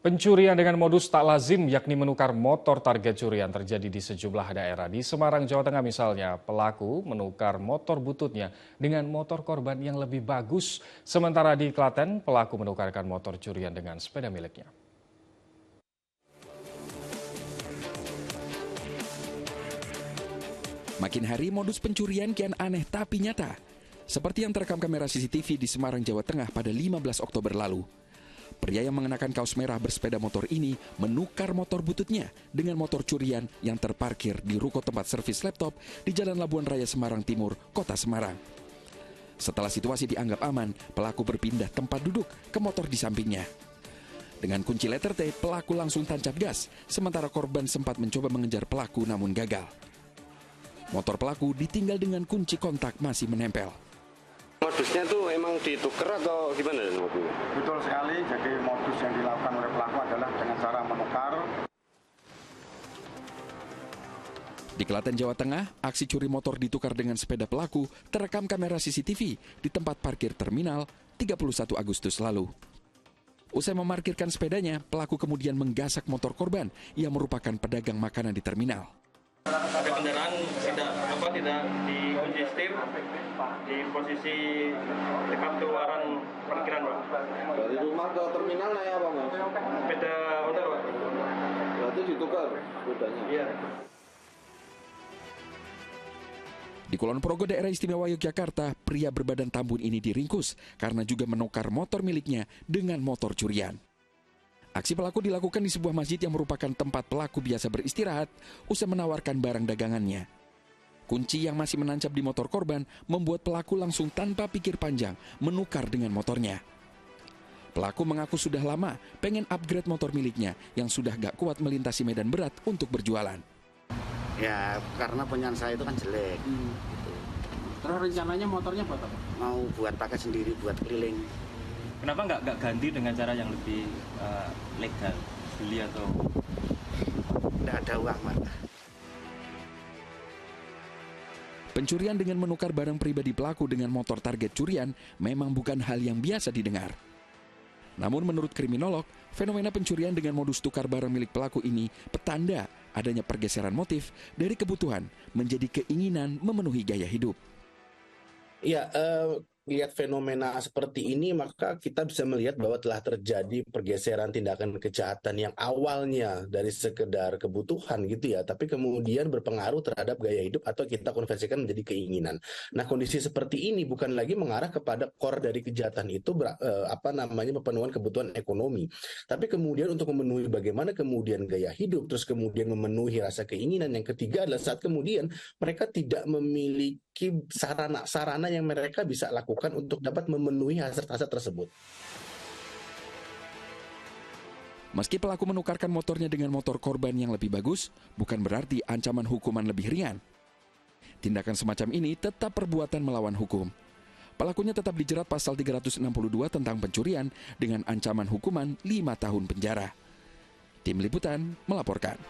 Pencurian dengan modus tak lazim yakni menukar motor target curian terjadi di sejumlah daerah. Di Semarang, Jawa Tengah misalnya, pelaku menukar motor bututnya dengan motor korban yang lebih bagus. Sementara di Klaten, pelaku menukarkan motor curian dengan sepeda miliknya. Makin hari modus pencurian kian aneh tapi nyata. Seperti yang terekam kamera CCTV di Semarang, Jawa Tengah pada 15 Oktober lalu. Pria yang mengenakan kaos merah bersepeda motor ini menukar motor bututnya dengan motor curian yang terparkir di ruko tempat servis laptop di Jalan Labuan Raya Semarang Timur, Kota Semarang. Setelah situasi dianggap aman, pelaku berpindah tempat duduk ke motor di sampingnya. Dengan kunci letter T, pelaku langsung tancap gas, sementara korban sempat mencoba mengejar pelaku namun gagal. Motor pelaku ditinggal dengan kunci kontak masih menempel. Modusnya tuh emang ditukar atau gimana? Betul sekali, jadi modus yang dilakukan oleh pelaku adalah dengan cara menukar. Di Klaten, Jawa Tengah, aksi curi motor ditukar dengan sepeda pelaku terekam kamera CCTV di tempat parkir terminal 31 Agustus lalu. Usai memarkirkan sepedanya, pelaku kemudian menggasak motor korban yang merupakan pedagang makanan di terminal. Ada kendaraan tidak dikunci setir di posisi dekat keluaran parkiran, Pak. Dari rumah ke terminal naik apa, Mas? Sepeda motor, Pak. Berarti ditukar sepedanya? Iya. Di Kulon Progo, daerah istimewa Yogyakarta, pria berbadan tambun ini diringkus karena juga menukar motor miliknya dengan motor curian. Aksi pelaku dilakukan di sebuah masjid yang merupakan tempat pelaku biasa beristirahat usai menawarkan barang dagangannya. Kunci yang masih menancap di motor korban membuat pelaku langsung tanpa pikir panjang menukar dengan motornya. Pelaku mengaku sudah lama pengen upgrade motor miliknya yang sudah gak kuat melintasi medan berat untuk berjualan. Ya, karena punyaan saya itu kan jelek. Gitu. Terus rencananya motornya buat apa? Mau buat pakai sendiri, buat keliling. Kenapa nggak ganti dengan cara yang lebih legal, beli atau? Nggak ada uang, Pak. Pencurian dengan menukar barang pribadi pelaku dengan motor target curian memang bukan hal yang biasa didengar. Namun menurut kriminolog, fenomena pencurian dengan modus tukar barang milik pelaku ini petanda adanya pergeseran motif dari kebutuhan menjadi keinginan memenuhi gaya hidup. Ya, lihat fenomena seperti ini, maka kita bisa melihat bahwa telah terjadi pergeseran tindakan kejahatan yang awalnya dari sekedar kebutuhan gitu ya, tapi kemudian berpengaruh terhadap gaya hidup atau kita konversikan menjadi keinginan. Nah, kondisi seperti ini bukan lagi mengarah kepada core dari kejahatan itu pemenuhan kebutuhan ekonomi, tapi kemudian untuk memenuhi bagaimana kemudian gaya hidup, terus kemudian memenuhi rasa keinginan. Yang ketiga adalah saat kemudian mereka tidak memiliki sarana yang mereka bisa lakukan untuk dapat memenuhi hasrat-hasrat tersebut. Meski pelaku menukarkan motornya dengan motor korban yang lebih bagus, bukan berarti ancaman hukuman lebih ringan. Tindakan semacam ini tetap perbuatan melawan hukum. Pelakunya tetap dijerat pasal 362 tentang pencurian dengan ancaman hukuman 5 tahun penjara. Tim Liputan melaporkan.